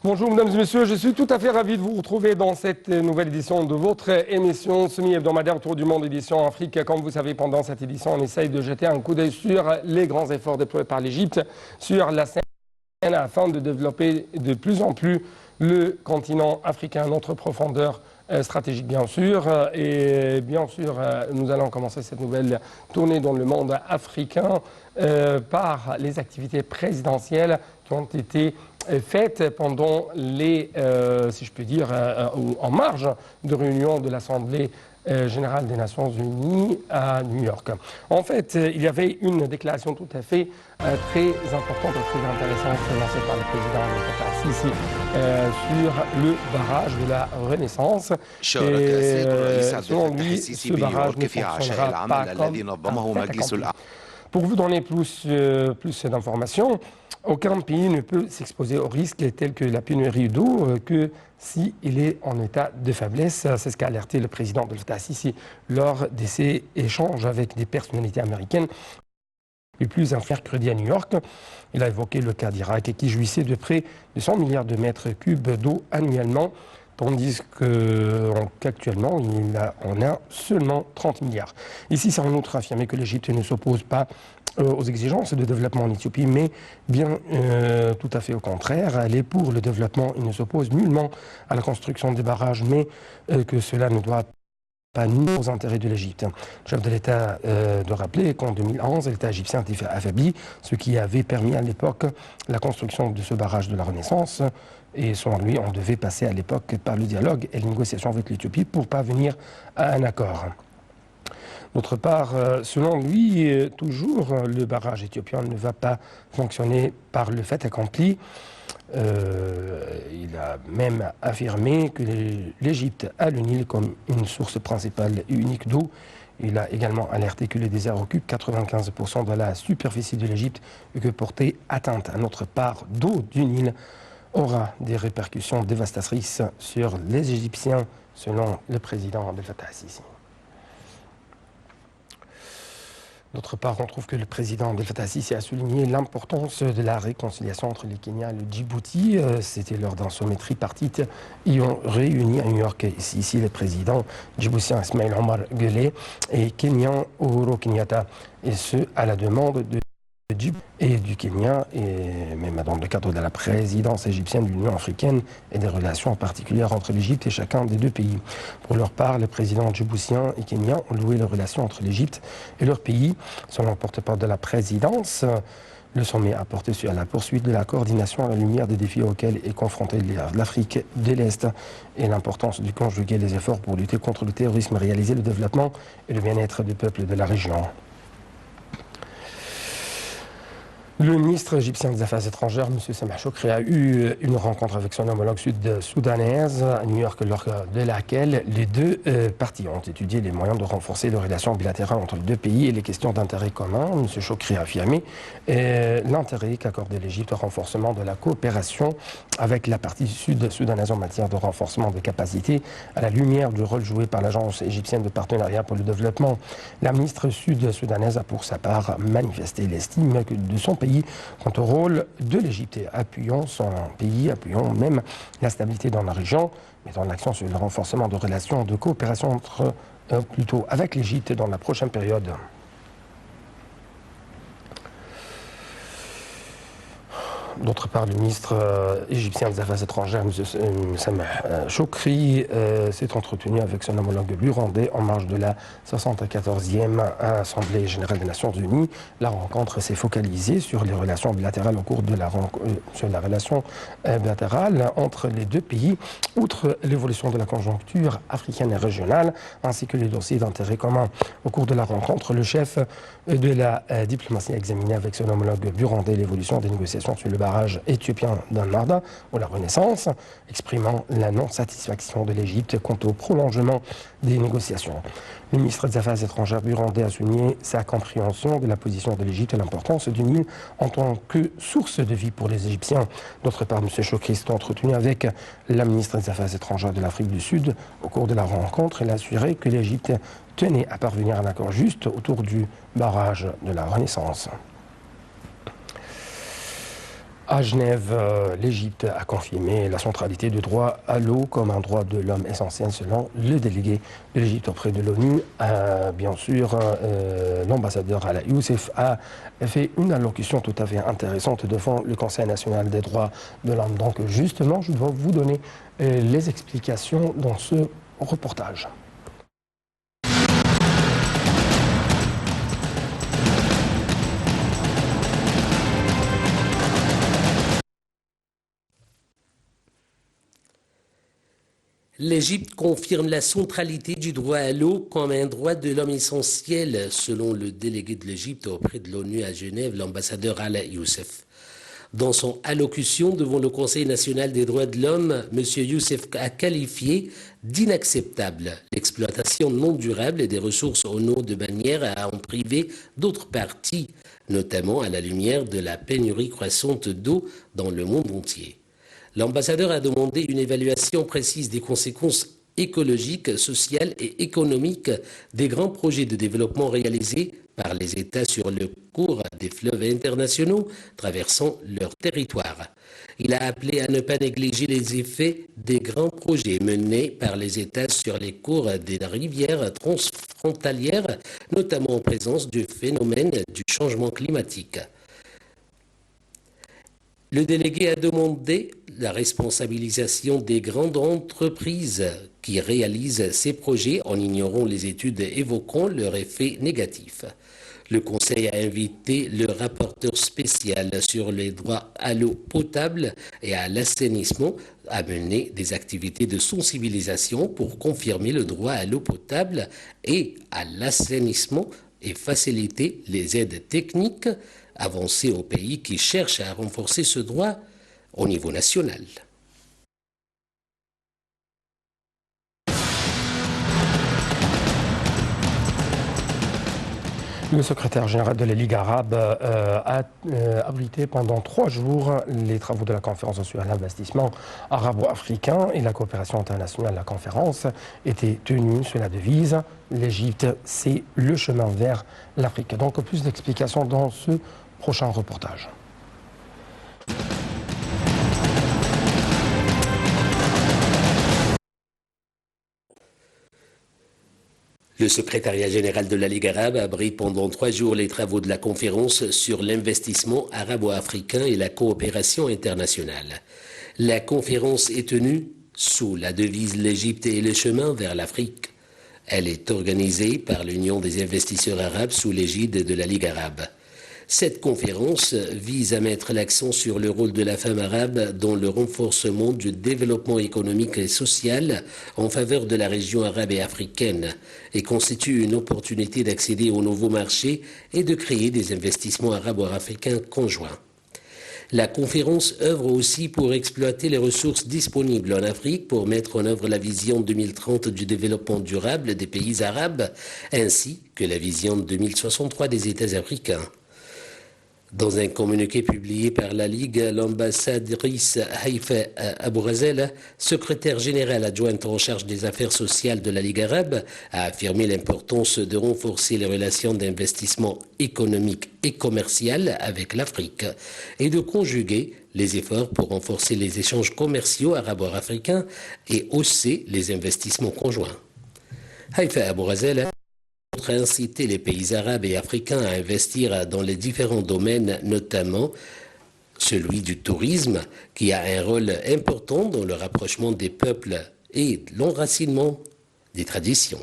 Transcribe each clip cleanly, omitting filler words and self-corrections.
Bonjour mesdames et messieurs, je suis tout à fait ravi de vous retrouver dans cette nouvelle édition de votre émission semi-hebdomadaire Tour du Monde édition Afrique. Comme vous savez, pendant cette édition, on essaye de jeter un coup d'œil sur les grands efforts déployés par l'Égypte sur la scène afin de développer de plus en plus le continent africain, notre profondeur stratégique bien sûr. Et bien sûr, nous allons commencer cette nouvelle tournée dans le monde africain par les activités présidentielles qui ont été faites pendant les, si je peux dire, en marge de réunion de l'Assemblée générale des Nations Unies à New York. En fait, il y avait une déclaration tout à fait très importante et très intéressante lancée par le président Al-Sisi sur le barrage de la Renaissance. Et selon lui, ce barrage ne fonctionnera pas comme Pour vous donner plus d'informations, aucun pays ne peut s'exposer aux risques tels que la pénurie d'eau que s'il est en état de faiblesse. C'est ce qu'a alerté le président de Al-Sisi lors de ses échanges avec des personnalités américaines les plus mercredi à New York. Il a évoqué le cas d'Irak qui jouissait de près de 100 milliards de mètres cubes d'eau annuellement, tandis qu'actuellement, on a seulement 30 milliards. Ici, c'est en outre affirmé que l'Égypte ne s'oppose pas aux exigences de développement en Éthiopie, mais bien tout à fait au contraire. Elle est pour le développement, il ne s'oppose nullement à la construction des barrages, mais que cela ne doit pas nuire aux intérêts de l'Égypte. Le chef de l'État de rappeler qu'en 2011, l'État égyptien était affaibli, ce qui avait permis à l'époque la construction de ce barrage de la Renaissance. Et selon lui, on devait passer à l'époque par le dialogue et les négociations avec l'Éthiopie pour parvenir à un accord. D'autre part, selon lui, toujours, le barrage éthiopien ne va pas fonctionner par le fait accompli. Il a même affirmé que l'Égypte a le Nil comme une source principale et unique d'eau. Il a également alerté que le désert occupe 95% de la superficie de l'Égypte et que porter atteinte à notre part d'eau du Nil aura des répercussions dévastatrices sur les Égyptiens, selon le président Abdel Fattah al-Sisi. D'autre part, on trouve que le président Abdel Fattah al-Sisi a souligné l'importance de la réconciliation entre le Kenya et le Djibouti. C'était lors d'un sommet tripartite ayant réuni à New York ici les présidents djiboutien Ismaël Omar Guelleh et kenyan Uhuru Kenyatta, et ce à la demande de et du Kenya, et même dans le cadre de la présidence égyptienne de l'Union africaine et des relations particulières entre l'Égypte et chacun des deux pays. Pour leur part, les présidents djiboutiens et kenyans ont loué les relations entre l'Égypte et leur pays. Selon le porte-parole de la présidence, le sommet a porté sur la poursuite de la coordination à la lumière des défis auxquels est confrontée l'Afrique de l'Est et l'importance de conjuguer les efforts pour lutter contre le terrorisme, réaliser le développement et le bien-être des peuples de la région. Le ministre égyptien des Affaires étrangères, M. Sameh Shoukry, a eu une rencontre avec son homologue sud-soudanaise à New York, lors de laquelle les deux parties ont étudié les moyens de renforcer les relations bilatérales entre les deux pays et les questions d'intérêt commun. M. Shoukry a affirmé l'intérêt qu'accorde l'Égypte au renforcement de la coopération avec la partie sud-soudanaise en matière de renforcement des capacités à la lumière du rôle joué par l'Agence égyptienne de partenariat pour le développement. La ministre sud-soudanaise a pour sa part manifesté l'estime de son pays quant au rôle de l'Égypte, appuyant son pays, appuyant même la stabilité dans la région, mettant l'accent sur le renforcement de relations de coopération plutôt avec l'Égypte dans la prochaine période. D'autre part, le ministre égyptien des Affaires étrangères, M. Sameh Shoukry, s'est entretenu avec son homologue burundais en marge de la 74e Assemblée générale des Nations Unies. La rencontre s'est focalisée sur les relations bilatérales au cours de sur la relation bilatérale entre les deux pays, outre l'évolution de la conjoncture africaine et régionale, ainsi que les dossiers d'intérêt commun. Au cours de la rencontre, le chef de la diplomatie a examiné avec son homologue burundais l'évolution des négociations sur le barrage éthiopien d'Al-Marda ou la Renaissance, exprimant la non-satisfaction de l'Égypte quant au prolongement des négociations. Le ministre des Affaires étrangères burundais a souligné sa compréhension de la position de l'Égypte et l'importance du Nil en tant que source de vie pour les Égyptiens. D'autre part, M. Shoukry s'est entretenu avec la ministre des Affaires étrangères de l'Afrique du Sud. Au cours de la rencontre, il a assuré que l'Égypte tenait à parvenir à un accord juste autour du barrage de la Renaissance. À Genève, l'Égypte a confirmé la centralité du droit à l'eau comme un droit de l'homme essentiel selon le délégué de l'Égypte auprès de l'ONU. Bien sûr, l'ambassadeur Ala Youssef a fait une allocution tout à fait intéressante devant le Conseil national des droits de l'homme. Donc justement, je dois vous donner les explications dans ce reportage. L'Égypte confirme la centralité du droit à l'eau comme un droit de l'homme essentiel, selon le délégué de l'Égypte auprès de l'ONU à Genève, l'ambassadeur Ala Youssef. Dans son allocution devant le Conseil national des droits de l'homme, M. Youssef a qualifié d'inacceptable l'exploitation non durable des ressources en eau de manière à en priver d'autres parties, notamment à la lumière de la pénurie croissante d'eau dans le monde entier. L'ambassadeur a demandé une évaluation précise des conséquences écologiques, sociales et économiques des grands projets de développement réalisés par les États sur le cours des fleuves internationaux traversant leur territoire. Il a appelé à ne pas négliger les effets des grands projets menés par les États sur les cours des rivières transfrontalières, notamment en présence du phénomène du changement climatique. Le délégué a demandé la responsabilisation des grandes entreprises qui réalisent ces projets en ignorant les études évoquant leurs effets négatifs. Le Conseil a invité le rapporteur spécial sur les droits à l'eau potable et à l'assainissement à mener des activités de sensibilisation pour confirmer le droit à l'eau potable et à l'assainissement et faciliter les aides techniques avancées aux pays qui cherchent à renforcer ce droit au niveau national. Le secrétaire général de la Ligue arabe a abrité pendant 3 jours les travaux de la conférence sur l'investissement arabo-africain et la coopération internationale. La conférence était tenue sous la devise « L'Égypte, c'est le chemin vers l'Afrique ». Donc plus d'explications dans ce prochain reportage. Le secrétariat général de la Ligue arabe abrite pendant 3 jours les travaux de la conférence sur l'investissement arabo-africain et la coopération internationale. La conférence est tenue sous la devise « L'Égypte et le chemin vers l'Afrique ». Elle est organisée par l'Union des investisseurs arabes sous l'égide de la Ligue arabe. Cette conférence vise à mettre l'accent sur le rôle de la femme arabe dans le renforcement du développement économique et social en faveur de la région arabe et africaine et constitue une opportunité d'accéder aux nouveaux marchés et de créer des investissements arabo-africains conjoints. La conférence œuvre aussi pour exploiter les ressources disponibles en Afrique pour mettre en œuvre la vision 2030 du développement durable des pays arabes ainsi que la vision 2063 des États africains. Dans un communiqué publié par la Ligue, l'ambassadrice Haïfa Abourazela, secrétaire générale adjointe en charge des affaires sociales de la Ligue arabe, a affirmé l'importance de renforcer les relations d'investissement économique et commercial avec l'Afrique et de conjuguer les efforts pour renforcer les échanges commerciaux arabo-africains et hausser les investissements conjoints. Haïfa Abourazela a incité les pays arabes et africains à investir dans les différents domaines, notamment celui du tourisme, qui a un rôle important dans le rapprochement des peuples et l'enracinement des traditions.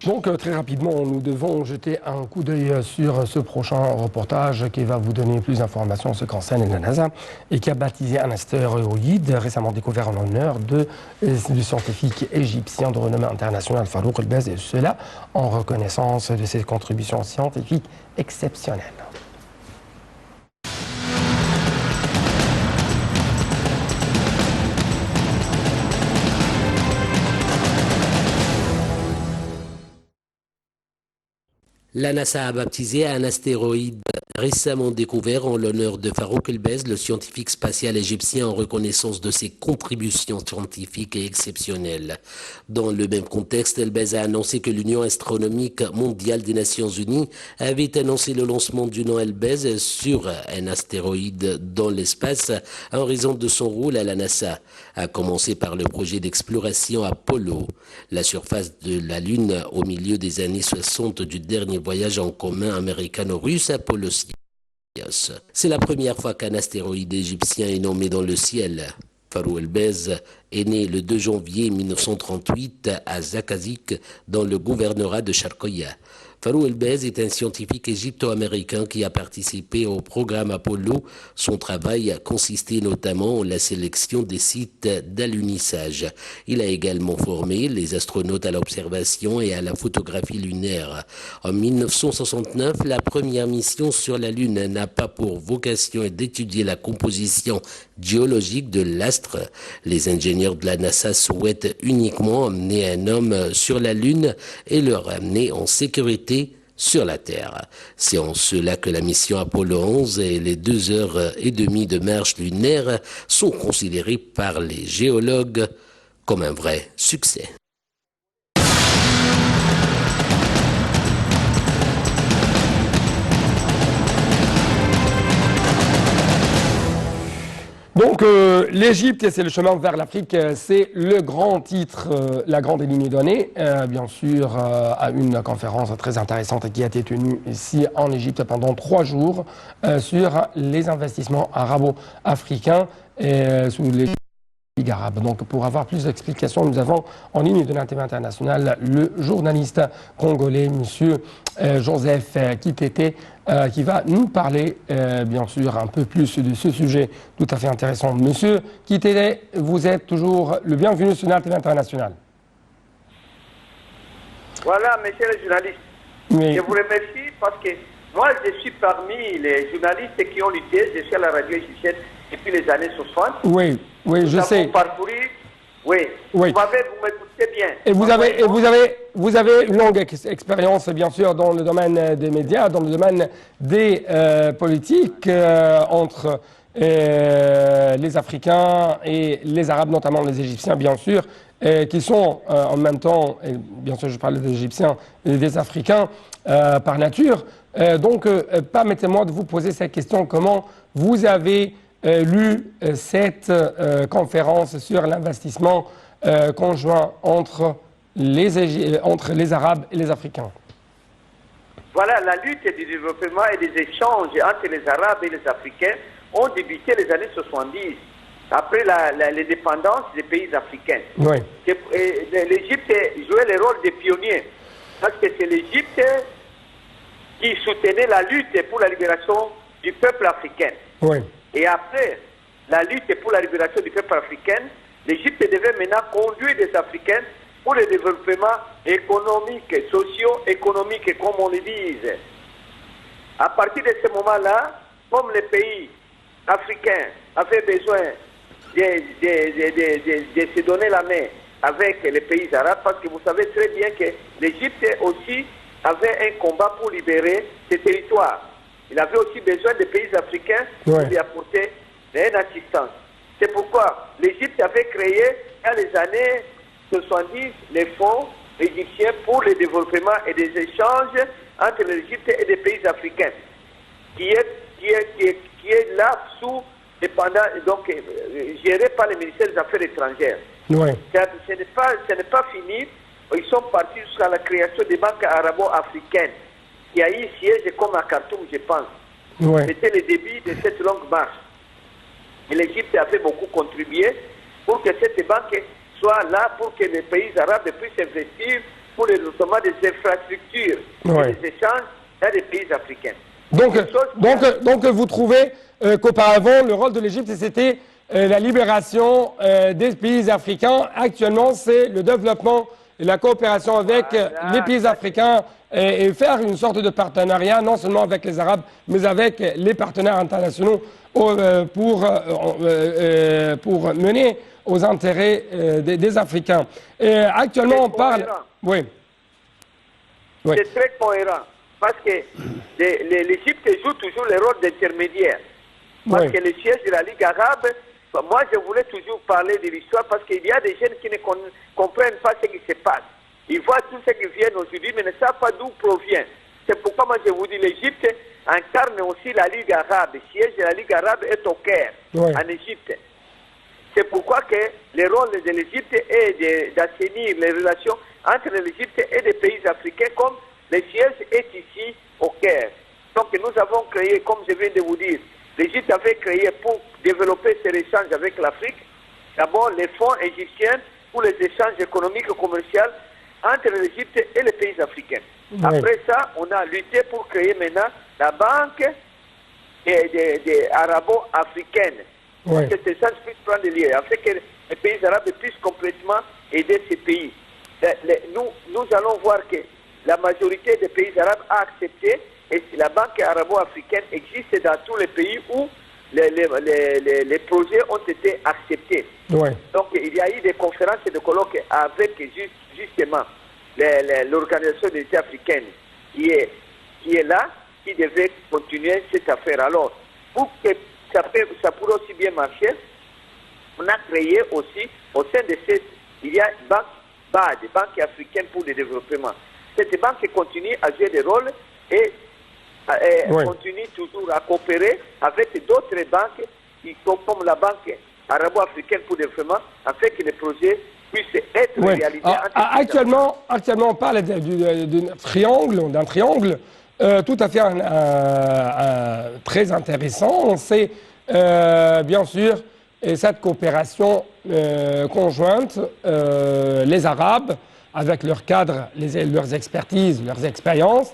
Donc très rapidement, nous devons jeter un coup d'œil sur ce prochain reportage qui va vous donner plus d'informations sur ce qui concerne la NASA et qui a baptisé un astéroïde récemment découvert en l'honneur du scientifique égyptien de renommée internationale Farouk El-Bez, et cela en reconnaissance de ses contributions scientifiques exceptionnelles. La NASA a baptisé un astéroïde récemment découvert en l'honneur de Farouk Elbez, le scientifique spatial égyptien, en reconnaissance de ses contributions scientifiques et exceptionnelles. Dans le même contexte, Elbez a annoncé que l'Union astronomique mondiale des Nations Unies avait annoncé le lancement du nom Elbez sur un astéroïde dans l'espace en raison de son rôle à la NASA, à commencer par le projet d'exploration Apollo, la surface de la Lune au milieu des années 60 du dernier voyage en commun américano-russe Apollo-Soyuz. C'est la première fois qu'un astéroïde égyptien est nommé dans le ciel. Farouk Elbez est né le 2 janvier 1938 à Zakazik, dans le gouvernorat de Sharqiya. Farouk Elbez est un scientifique égypto-américain qui a participé au programme Apollo. Son travail a consisté notamment en la sélection des sites d'alunissage. Il a également formé les astronautes à l'observation et à la photographie lunaire. En 1969, la première mission sur la Lune n'a pas pour vocation d'étudier la composition géologique de l'astre. Les ingénieurs de la NASA souhaitent uniquement emmener un homme sur la Lune et le ramener en sécurité sur la Terre. C'est en cela que la mission Apollo 11 et les 2 heures et demie de marche lunaire sont considérées par les géologues comme un vrai succès. Donc l'Égypte, c'est le chemin vers l'Afrique, c'est le grand titre, la grande ligne donnée, bien sûr, à une conférence très intéressante qui a été tenue ici en Égypte pendant 3 jours sur les investissements arabo-africains sous les Ligue arabe. Donc, pour avoir plus d'explications, nous avons en ligne de l'Antenne internationale le journaliste congolais, monsieur Joseph Kitete, qui va nous parler, bien sûr, un peu plus de ce sujet tout à fait intéressant. Monsieur Kitete, vous êtes toujours le bienvenu sur l'Antenne internationale. Voilà, monsieur le journaliste. Oui. Je vous remercie parce que moi, je suis parmi les journalistes qui ont lutté. Je suis à la radio égyptienne depuis les années 60. Oui. Oui, je sais. Parcouru. Oui. Oui. Vous m'écoutez bien. Et vous avez une longue expérience, bien sûr, dans le domaine des médias, dans le domaine des politiques entre les Africains et les Arabes, notamment les Égyptiens, bien sûr, qui sont en même temps, et bien sûr, je parle des Égyptiens et des Africains par nature. Donc, permettez-moi de vous poser cette question. Comment vous avez lu cette conférence sur l'investissement conjoint entre les Arabes et les Africains? Voilà, la lutte du développement et des échanges entre les Arabes et les Africains ont débuté les années 70, après l'indépendance des pays africains. Oui. L'Égypte jouait le rôle des pionniers, parce que c'est l'Égypte qui soutenait la lutte pour la libération du peuple africain. Oui. Et après la lutte pour la libération du peuple africain, l'Égypte devait maintenant conduire des Africains pour le développement économique, socio-économique, comme on le dit. À partir de ce moment-là, comme les pays africains avaient besoin de se donner la main avec les pays arabes, parce que vous savez très bien que l'Égypte aussi avait un combat pour libérer ses territoires. Il avait aussi besoin des pays africains pour lui apporter une assistance. C'est pourquoi l'Égypte avait créé, dans les années 70, les fonds égyptiens pour le développement et des échanges entre l'Égypte et des pays africains, qui est là sous, donc géré par le ministère des Affaires étrangères. Oui. Ce n'est pas fini. Ils sont partis jusqu'à la création des banques arabo-africaines, qui a eu siège comme à Khartoum, je pense. Oui. C'était le début de cette longue marche. Et l'Égypte a fait beaucoup contribuer pour que cette banque soit là, pour que les pays arabes puissent investir pour le développement des infrastructures et des échanges dans les pays africains. Donc vous trouvez qu'auparavant, le rôle de l'Égypte, c'était la libération des pays africains. Actuellement, c'est le développement et la coopération avec les pays africains et faire une sorte de partenariat, non seulement avec les Arabes, mais avec les partenaires internationaux pour mener aux intérêts des Africains. Et actuellement, on parle... Oui. C'est très cohérent. parce que l'Égypte joue toujours le rôle d'intermédiaire. Parce que le siège de la Ligue arabe, moi je voulais toujours parler de l'histoire parce qu'il y a des jeunes qui ne comprennent pas ce qui se passe. Ils voient tout ce qui vient aujourd'hui mais ne savent pas d'où provient. C'est pourquoi moi je vous dis l'Égypte incarne aussi la Ligue arabe. Le siège de la Ligue arabe est au Caire, en Égypte. C'est pourquoi que le rôle de l'Égypte est d'assainir les relations entre l'Égypte et les pays africains, comme le siège est ici au Caire. Donc nous avons créé, comme je viens de vous dire, l'Égypte avait créé pour développer ses échanges avec l'Afrique, d'abord les fonds égyptiens pour les échanges économiques et commerciaux entre l'Égypte et les pays africains. Après ça, on a lutté pour créer maintenant la banque arabo-africaine. Que ces échanges puissent prendre des liens, afin que les pays arabes puissent complètement aider ces pays. Nous allons voir que la majorité des pays arabes a accepté et la banque arabo-africaine existe dans tous les pays où les projets ont été acceptés. Donc il y a eu des conférences et des colloques avec justement l'organisation des États africaines qui est là, qui devait continuer cette affaire. Alors, pour que ça pourrait aussi bien marcher, on a créé aussi, au sein de cette, il y a une banque BAD, Banque africaine pour le développement. Cette banque continue à jouer des rôles et continue toujours à coopérer avec d'autres banques qui sont comme la Banque arabo-africaine pour le développement, afin que les projets puissent être réalisés. Actuellement, on parle d'un triangle tout à fait très intéressant. C'est bien sûr cette coopération conjointe, les Arabes, avec leurs cadres, leurs expertises, leurs expériences,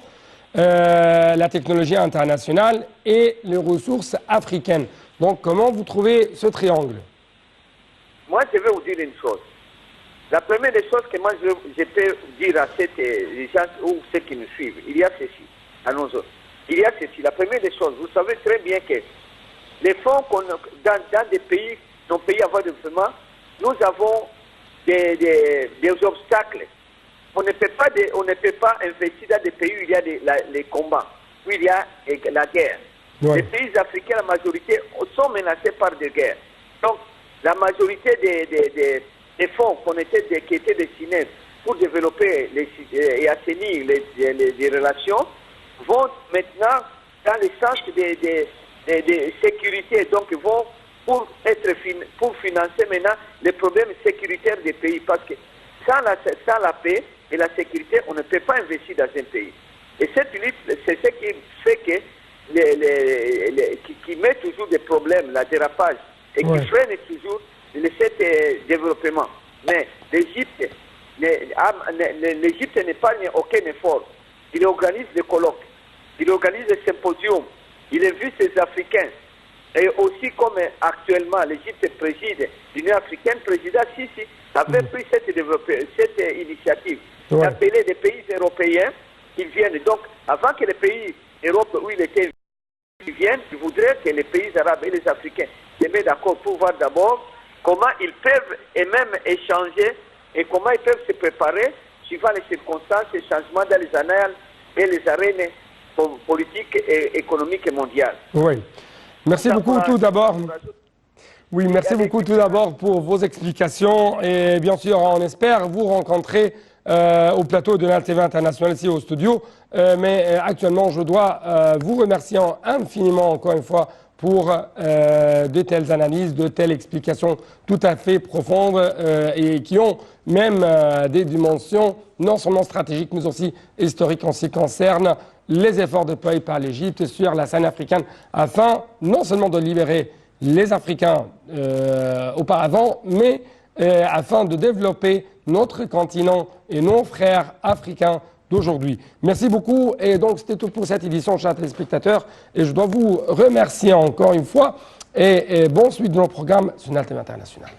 la technologie internationale et les ressources africaines. Donc, comment vous trouvez ce triangle? Moi, je vais vous dire une chose. La première des choses que moi je peux dire à ces gens ou ceux qui nous suivent, il y a ceci, à nos autres. Il y a ceci. La première des choses, vous savez très bien que les fonds dans des pays, nos pays à voie de développement, nous avons des obstacles. On ne peut pas investir dans des pays où il y a les combats, où il y a la guerre. Les pays africains, la majorité, sont menacés par des guerres. Donc, la majorité des fonds qui étaient destinés pour développer et assainir les relations vont maintenant dans le sens de sécurité. Donc, ils vont pour financer maintenant les problèmes sécuritaires des pays. Parce que sans la paix et la sécurité, on ne peut pas investir dans un pays. Et cette lutte, c'est ce qui fait que qui met toujours des problèmes, la dérapage, et qui freine toujours cet développement. Mais l'Égypte n'épargne aucun effort. Il organise des colloques, il organise des symposiums, il invite les Africains. Et aussi comme actuellement l'Égypte préside, l'Union africaine, président Sisi avait pris cette initiative d'appeler des pays européens qui viennent. Donc, avant que les pays Europe où il était viennent, il voudrait que les pays arabes et les Africains se mettent d'accord pour voir d'abord comment ils peuvent et même échanger et comment ils peuvent se préparer suivant les circonstances et changements dans les annales et les arènes politiques et économiques mondiales. Oui. Merci beaucoup tout d'abord. Oui, merci beaucoup tout d'abord pour vos explications et bien sûr on espère vous rencontrer au plateau de l'ALTV International ici au studio. Mais actuellement je dois vous remercier infiniment encore une fois pour de telles analyses, de telles explications tout à fait profondes et qui ont même des dimensions non seulement stratégiques mais aussi historiques en ce qui concerne les efforts déployés par l'Égypte sur la scène africaine afin non seulement de libérer les Africains auparavant, mais afin de développer notre continent et nos frères africains d'aujourd'hui. Merci beaucoup et donc c'était tout pour cette édition, chers téléspectateurs, et je dois vous remercier encore une fois et bonne suite de nos programmes sur l'ALTV International.